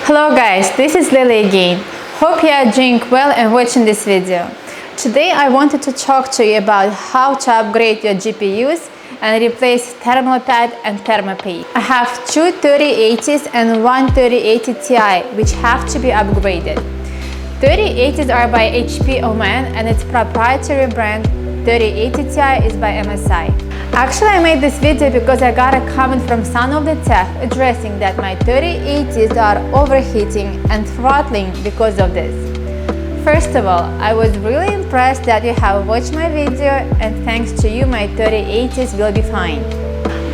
Hello guys, this is Lily again. Hope you are doing well and watching this video. Today I wanted to talk to you about how to upgrade your GPUs and replace thermal pad and thermopaste. I have two 3080s and one 3080 Ti which have to be upgraded. 3080s are by HP Omen and its proprietary brand 3080 Ti is by MSI. Actually, I made this video because I got a comment from Son of the Tech addressing that my 3080s are overheating and throttling because of this. First of all, I was really impressed that you have watched my video, and thanks to you my 3080s will be fine.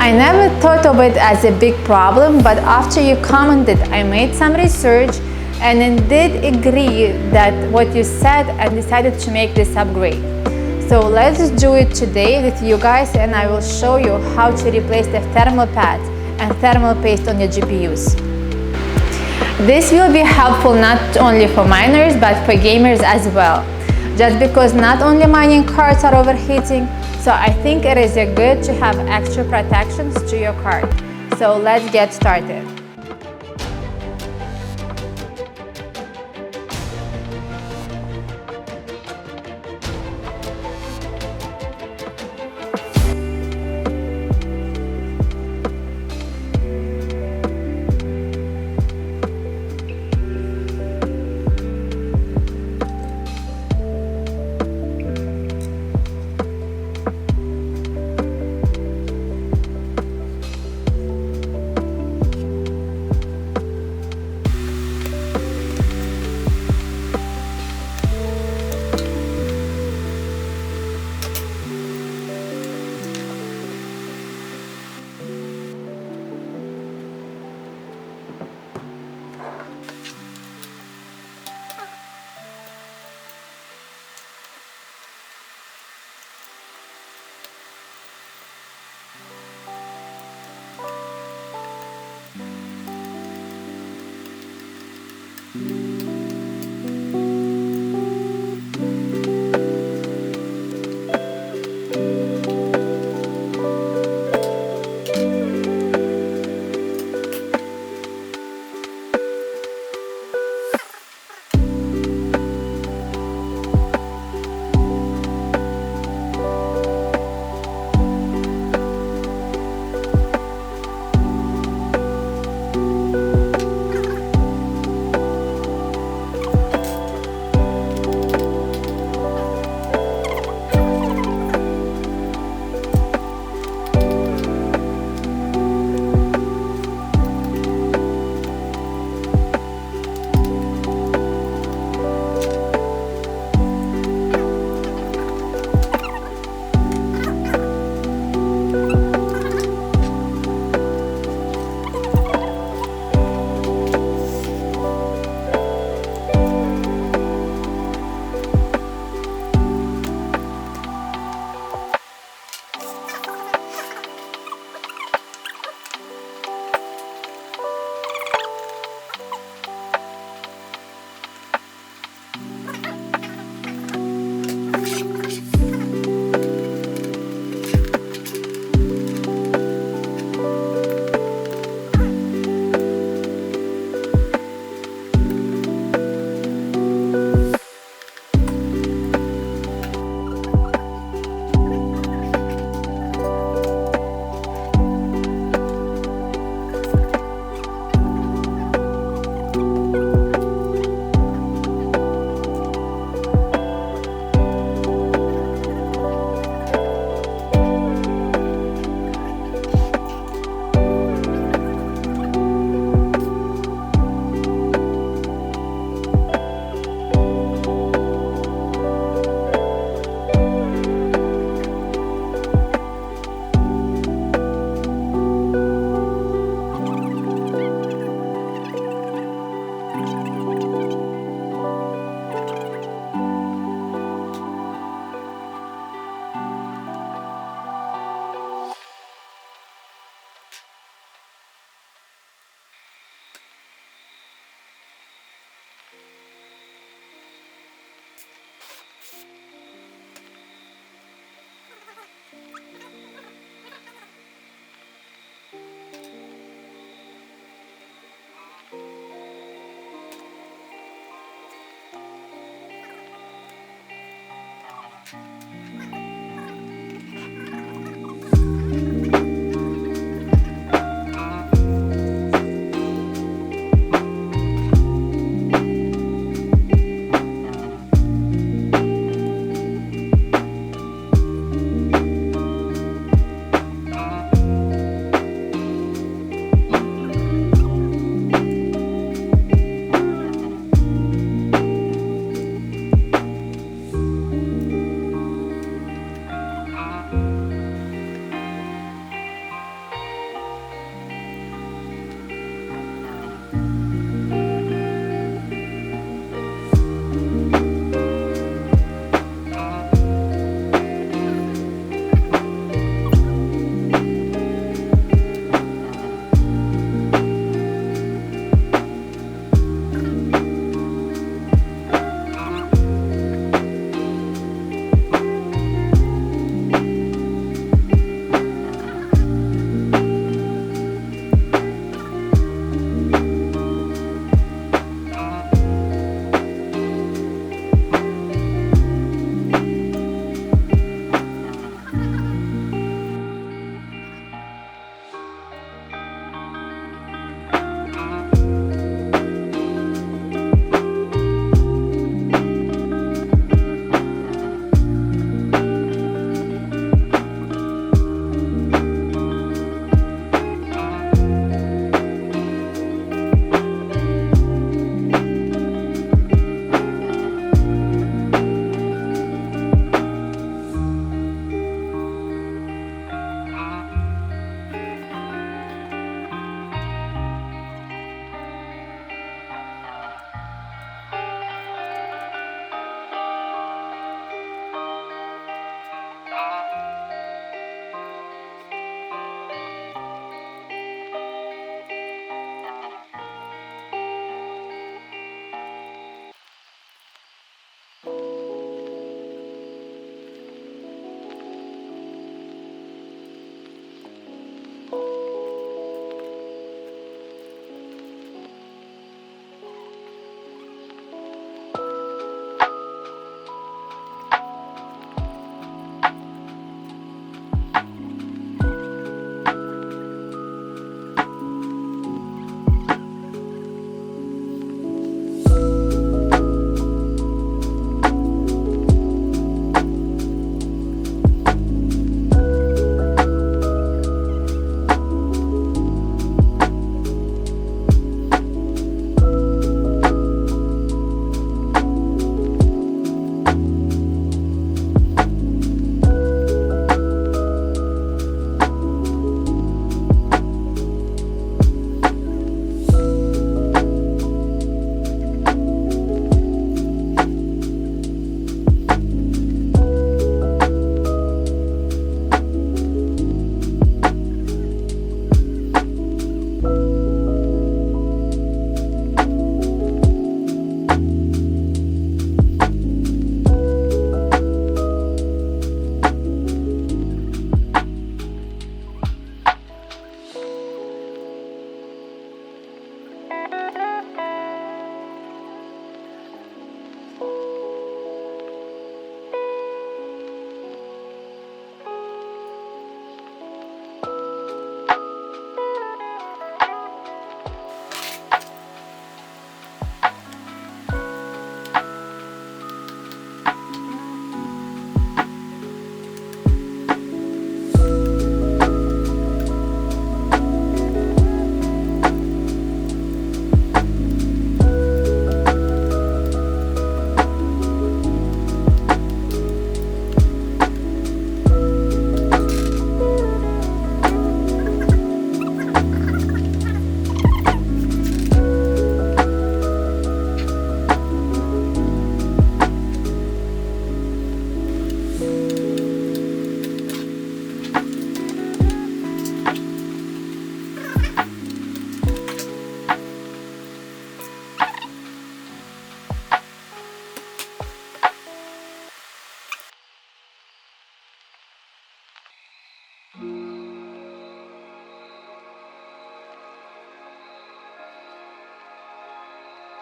I never thought of it as a big problem, but after you commented I made some research and indeed agree that what you said and decided to make this upgrade. So let's do it today with you guys, and I will show you how to replace the thermal pads and thermal paste on your GPUs. This will be helpful not only for miners but for gamers as well, just because not only mining cards are overheating, so I think it is good to have extra protections to your card. So let's get started.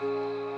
Thank